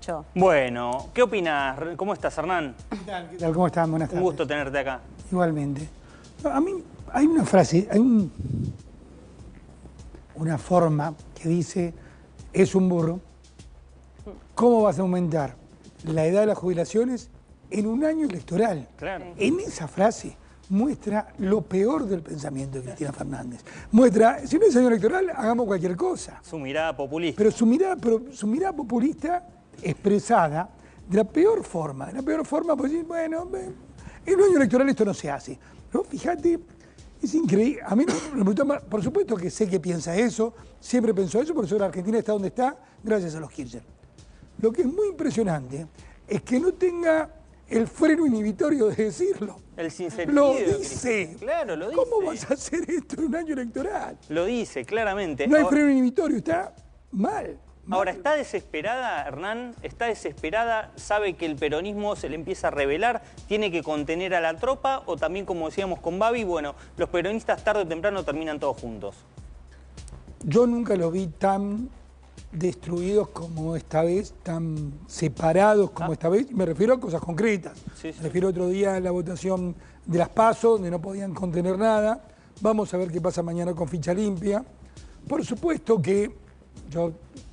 Nacho. Bueno, ¿qué opinas? ¿Cómo estás, Hernán? ¿Qué tal? ¿Qué tal? ¿Cómo están? Buenas tardes. Un gusto tenerte acá. Igualmente. No, a mí hay una frase, una forma que dice, es un burro. ¿Cómo vas a aumentar la edad de las jubilaciones en un año electoral? Claro. En esa frase muestra lo peor del pensamiento de Cristina Fernández. Muestra, si no es año electoral, hagamos cualquier cosa. Su mirada populista. Pero su mirada populista expresada de la peor forma. De la peor forma, pues decir, bueno, en un año electoral esto no se hace. Pero fíjate, es increíble. A mí me pregunta más, por supuesto que sé que piensa eso, siempre pensó eso, por eso la Argentina está donde está, gracias a los Kirchner. Lo que es muy impresionante es que no tenga el freno inhibitorio de decirlo. El sinsentido. Lo dice. Claro, lo dice. ¿Cómo vas a hacer esto en un año electoral? Lo dice, claramente. No hay Ahora, freno inhibitorio, está mal. ahora, ¿está desesperada, Hernán? ¿Está desesperada? ¿Sabe que el peronismo se le empieza a rebelar? ¿Tiene que contener a la tropa? ¿O también, como decíamos con Babi, bueno, los peronistas tarde o temprano terminan todos juntos? Yo nunca los vi tan destruidos como esta vez, tan separados como esta vez, y me refiero a cosas concretas. Sí, sí. Me refiero otro día a la votación de las PASO, donde no podían contener nada. Vamos a ver qué pasa mañana con ficha limpia. Por supuesto que yo,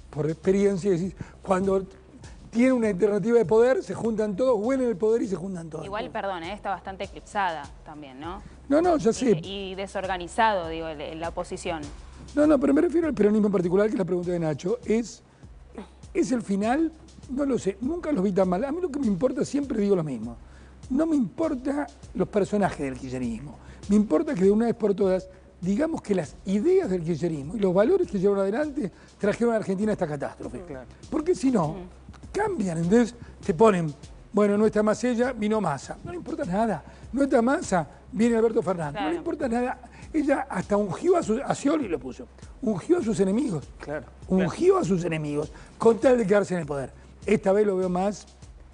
por experiencia, decís, cuando tiene una alternativa de poder, se juntan todos, huelen el poder y se juntan todos. Igual, perdón, está bastante eclipsada también, ¿no? No, ya sé. Y desorganizado, digo, la oposición. No, pero me refiero al peronismo en particular, que es la pregunta de Nacho. ¿Es el final? No lo sé, nunca los vi tan mal. A mí lo que me importa, siempre digo lo mismo. No me importa los personajes del kirchnerismo. Me importa que de una vez por todas, digamos que las ideas del kirchnerismo y los valores que llevaron adelante trajeron a Argentina a esta catástrofe. Claro. Porque si no, cambian. Entonces te ponen, bueno, no está más ella, vino Massa. No le importa nada. No está Massa, viene Alberto Fernández. Claro. No le importa nada. Ella hasta ungió a Scioli, lo puso. Ungió a sus enemigos. Claro. Ungió a sus enemigos con tal de quedarse en el poder. Esta vez lo veo más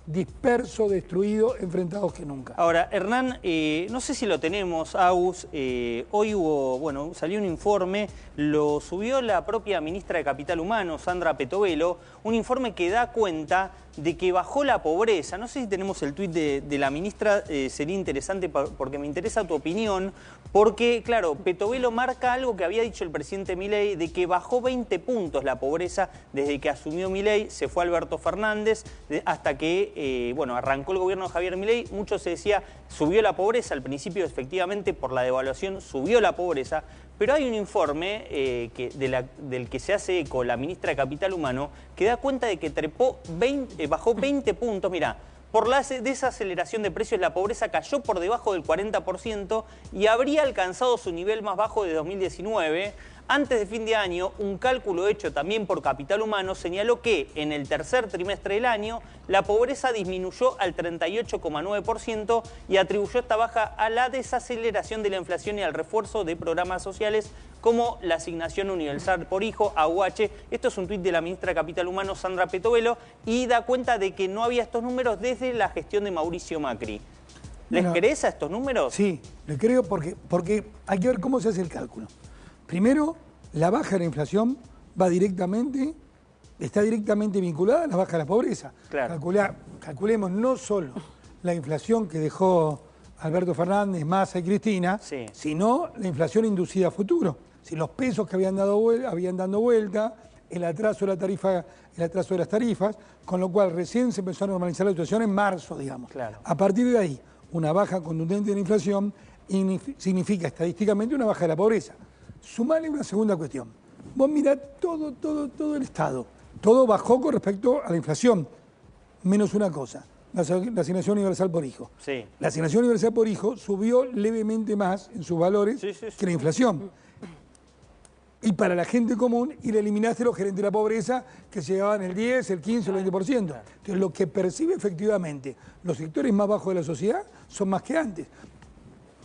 disperso, destruido, enfrentados que nunca. Ahora, Hernán, no sé si lo tenemos, Agus, hoy salió un informe, lo subió la propia ministra de Capital Humano, Sandra Petovelo, un informe que da cuenta de que bajó la pobreza. No sé si tenemos el tuit de la ministra, sería interesante porque me interesa tu opinión, porque, claro, Petovelo marca algo que había dicho el presidente Milei, de que bajó 20 puntos la pobreza desde que asumió Milei, se fue Alberto Fernández, hasta que arrancó el gobierno de Javier Milei. Mucho se decía, subió la pobreza, al principio efectivamente por la devaluación subió la pobreza, pero hay un informe del que se hace eco la ministra de Capital Humano que da cuenta de que bajó 20 puntos, mirá. Por la desaceleración de precios, la pobreza cayó por debajo del 40% y habría alcanzado su nivel más bajo de 2019. Antes de fin de año, un cálculo hecho también por Capital Humano señaló que en el tercer trimestre del año la pobreza disminuyó al 38,9% y atribuyó esta baja a la desaceleración de la inflación y al refuerzo de programas sociales como la asignación universal por hijo, AUH. Esto es un tuit de la ministra de Capital Humano, Sandra Petovelo, y da cuenta de que no había estos números desde la gestión de Mauricio Macri. ¿Les crees a estos números? Sí, le creo porque hay que ver cómo se hace el cálculo. Primero, la baja de la inflación está directamente vinculada a la baja de la pobreza. Claro. Calculemos no solo la inflación que dejó Alberto Fernández, Massa y Cristina, Sí. sino la inflación inducida a futuro. Si los pesos que habían dado vuelta, el atraso de las tarifas, con lo cual recién se empezó a normalizar la situación en marzo, digamos. Claro. A partir de ahí, una baja contundente de la inflación significa estadísticamente una baja de la pobreza. Sumale una segunda cuestión. Vos mirá todo el Estado. Todo bajó con respecto a la inflación, menos una cosa, la asignación universal por hijo. Sí. La asignación universal por hijo subió levemente más en sus valores que la inflación. Y para la gente común, y le eliminaste los gerentes de la pobreza que se llevaban el 10, el 15, el 20%. Entonces, lo que percibe efectivamente los sectores más bajos de la sociedad son más que antes.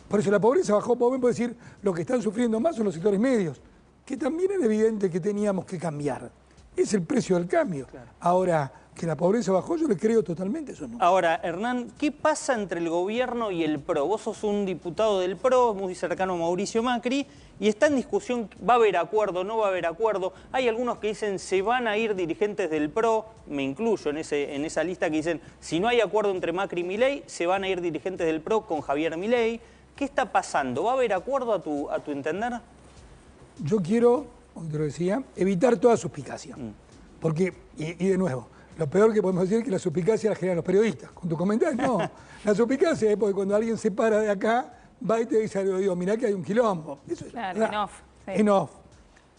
Por eso la pobreza bajó, podemos decir, lo que están sufriendo más son los sectores medios, que también era evidente que teníamos que cambiar. Es el precio del cambio. Claro. Ahora, que la pobreza bajó, yo le creo totalmente eso. ¿No? Ahora, Hernán, ¿qué pasa entre el gobierno y el PRO? Vos sos un diputado del PRO, muy cercano a Mauricio Macri, y está en discusión, ¿va a haber acuerdo, no va a haber acuerdo? Hay algunos que dicen, se van a ir dirigentes del PRO, me incluyo en esa lista que dicen, si no hay acuerdo entre Macri y Milei, se van a ir dirigentes del PRO con Javier Milei. ¿Qué está pasando? ¿Va a haber acuerdo a tu entender? Yo quiero, como te lo decía, evitar toda suspicacia. Porque, y de nuevo, lo peor que podemos decir es que la suspicacia la generan los periodistas. Con tu comentario, no. La suspicacia es porque cuando alguien se para de acá, va y te dice algo, digo, mirá que hay un quilombo. Eso es claro, verdad. en off. Sí. En off.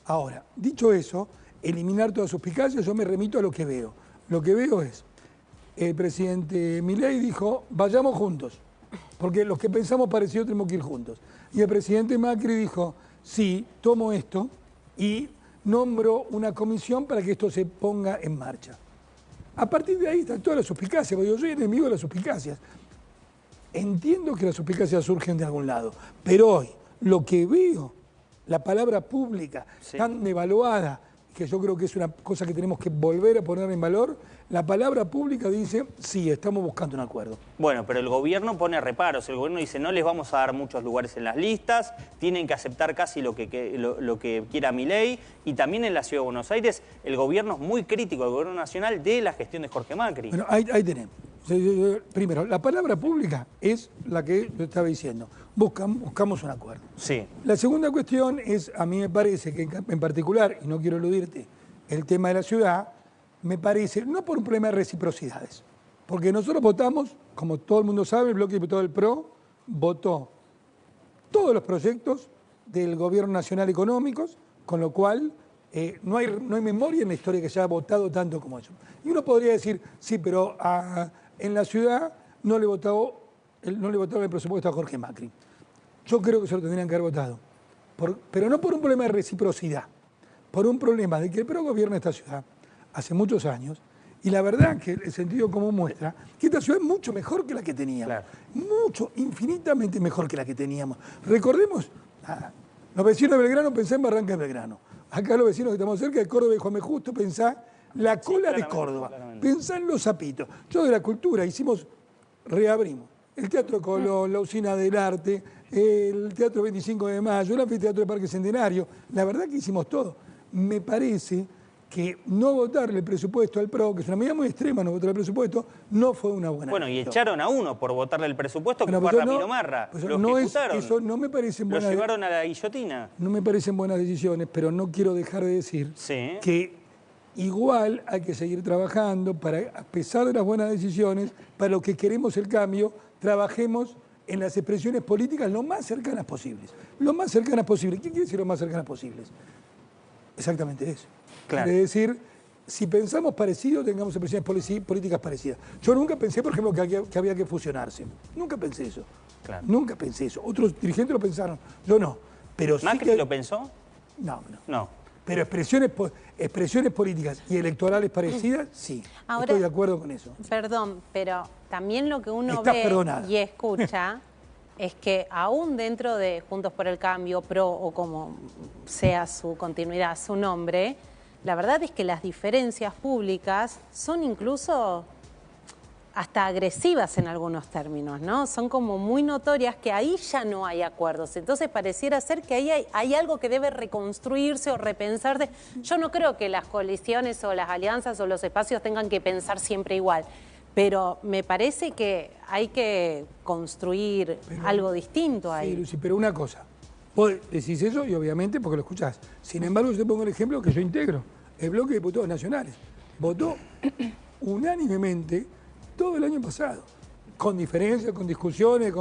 Ahora, dicho eso, eliminar toda suspicacia, yo me remito a lo que veo. Lo que veo es, el presidente Milei dijo, vayamos juntos, porque los que pensamos parecido tenemos que ir juntos. Y el presidente Macri dijo, sí, tomo esto y nombro una comisión para que esto se ponga en marcha. A partir de ahí está toda la suspicacia, porque yo soy enemigo de las suspicacias. Entiendo que las suspicacias surgen de algún lado, pero hoy lo que veo, la palabra pública tan devaluada, que yo creo que es una cosa que tenemos que volver a poner en valor, la palabra pública dice, sí, estamos buscando un acuerdo. Bueno, pero el gobierno pone reparos, el gobierno dice, no les vamos a dar muchos lugares en las listas, tienen que aceptar casi lo que quiera Milei, y también en la Ciudad de Buenos Aires el gobierno es muy crítico, el gobierno nacional, de la gestión de Jorge Macri. Bueno, ahí tenemos. Primero, la palabra pública es la que yo estaba diciendo, buscamos un acuerdo. Sí. La segunda cuestión es, a mí me parece que en particular, y no quiero eludirte, el tema de la ciudad, me parece, no por un problema de reciprocidades, porque nosotros votamos, como todo el mundo sabe, el bloque diputado del PRO votó todos los proyectos del Gobierno Nacional económicos, con lo cual no hay memoria en la historia que se haya votado tanto como eso. Y uno podría decir, sí, pero en la ciudad no le votaron el presupuesto a Jorge Macri. Yo creo que se lo tendrían que haber votado, pero no por un problema de reciprocidad, por un problema de que el PRO gobierna esta ciudad hace muchos años, y la verdad que el sentido común muestra que esta ciudad es mucho mejor que la que teníamos. Claro. Mucho, infinitamente mejor que la que teníamos. Recordemos, los vecinos de Belgrano pensá en Barranca de Belgrano. Acá los vecinos que estamos cerca de Córdoba y Juan B. Justo pensá la cola de Córdoba. Pensá en los Zapitos. Yo de la cultura reabrimos el Teatro Colón, la Usina del Arte, el Teatro 25 de Mayo, el Anfiteatro de Parque Centenario. La verdad que hicimos todo. Me parece que no votarle el presupuesto al PRO, que es una medida muy extrema, no votar el presupuesto, no fue una buena Bueno, decisión. y echaron a uno por votarle el presupuesto, que fue Ramiro Marra. Lo ejecutaron. Eso no me parece Lo llevaron a la guillotina. No me parecen buenas decisiones, pero no quiero dejar de decir que igual hay que seguir trabajando para, a pesar de las buenas decisiones, para lo que queremos el cambio, trabajemos en las expresiones políticas lo más cercanas posibles. Lo más cercanas posibles. ¿Qué quiere decir lo más cercanas posibles? Exactamente eso. Claro. Es decir, si pensamos parecido, tengamos expresiones políticas parecidas. Yo nunca pensé, por ejemplo, que había que fusionarse. Nunca pensé eso. Claro. Nunca pensé eso. Otros dirigentes lo pensaron. Yo no. Pero ¿Macri sí lo pensó? No. Pero expresiones políticas y electorales parecidas, sí. Ahora, estoy de acuerdo con eso. Perdón, pero también lo que uno ve y escucha es que aún dentro de Juntos por el Cambio, PRO o como sea su continuidad, su nombre, la verdad es que las diferencias públicas son incluso hasta agresivas en algunos términos, ¿no? Son como muy notorias que ahí ya no hay acuerdos. Entonces pareciera ser que ahí hay algo que debe reconstruirse o repensarse. Yo no creo que las coaliciones o las alianzas o los espacios tengan que pensar siempre igual, pero me parece que hay que construir algo distinto ahí. Sí, Lucy, pero una cosa, vos decís eso y obviamente porque lo escuchás. Sin embargo, yo te pongo el ejemplo que yo integro. El bloque de diputados nacionales votó unánimemente todo el año pasado, con diferencias, con discusiones,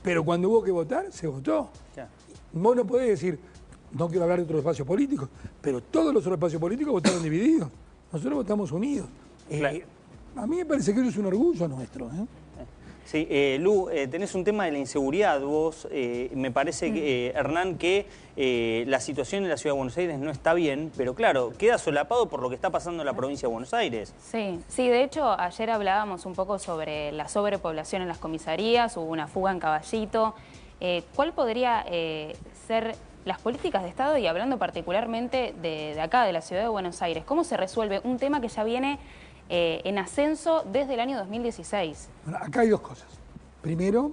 pero cuando hubo que votar, se votó. Ya. Vos no podés decir, no quiero hablar de otros espacios políticos, pero todos los otros espacios políticos votaron divididos. Nosotros votamos unidos. Claro. A mí me parece que eso es un orgullo nuestro. Sí, Lu, tenés un tema de la inseguridad vos. Me parece, que, Hernán, que la situación en la Ciudad de Buenos Aires no está bien, pero claro, queda solapado por lo que está pasando en la provincia de Buenos Aires. Sí, de hecho, ayer hablábamos un poco sobre la sobrepoblación en las comisarías, hubo una fuga en Caballito. ¿Cuál podría ser las políticas de Estado, y hablando particularmente de acá, de la Ciudad de Buenos Aires? ¿Cómo se resuelve un tema que ya viene en ascenso desde el año 2016. Bueno, acá hay dos cosas. Primero...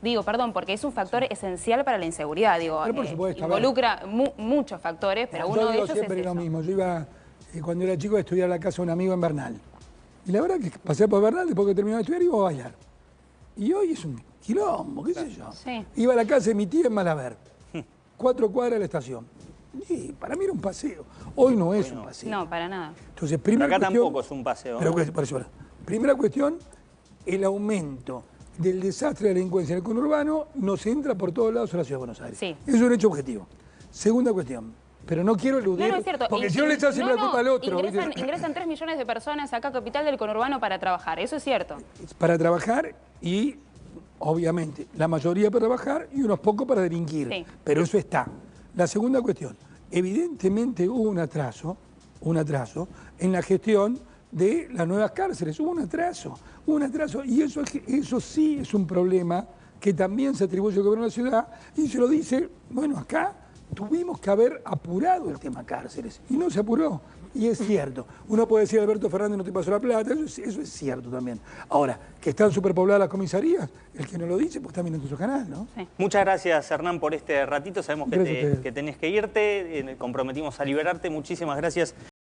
Digo, perdón, porque es un factor esencial para la inseguridad. Digo, por supuesto, involucra muchos factores, pero uno de ellos es siempre eso. lo mismo. Yo iba, cuando era chico, a estudiar a la casa de un amigo en Bernal. Y la verdad que pasé por Bernal, después que terminé de estudiar, iba a bailar. Y hoy es un quilombo, qué sé yo. Sí. Iba a la casa de mi tía en Malaber, 4 cuadras de la estación. Y para mí era un paseo. Hoy no es un paseo. No, para nada. Entonces, primera acá cuestión, tampoco es un paseo. Pero, por eso, primera cuestión, el aumento del desastre de la delincuencia en el conurbano nos entra por todos lados a la Ciudad de Buenos Aires. Sí. Es un hecho objetivo. Segunda cuestión, pero no quiero eludir, No, es cierto. porque si no le echas siempre la culpa al otro. Ingresan 3 millones de personas acá a Capital del conurbano para trabajar, eso es cierto. Para trabajar y, obviamente, la mayoría para trabajar y unos pocos para delinquir. Sí. Pero eso está. La segunda cuestión, evidentemente hubo un atraso en la gestión de las nuevas cárceles. Hubo un atraso, y eso sí es un problema que también se atribuye al gobierno de la ciudad, y se lo dice, bueno, acá tuvimos que haber apurado el tema cárceles, y no se apuró, y es cierto. Uno puede decir, Alberto Fernández no te pasó la plata, eso es cierto también. Ahora, que están superpobladas las comisarías, el que no lo dice, pues también en su canal, ¿no? Sí. Muchas gracias, Hernán, por este ratito. Sabemos que tenés que irte, comprometimos a liberarte. Muchísimas gracias.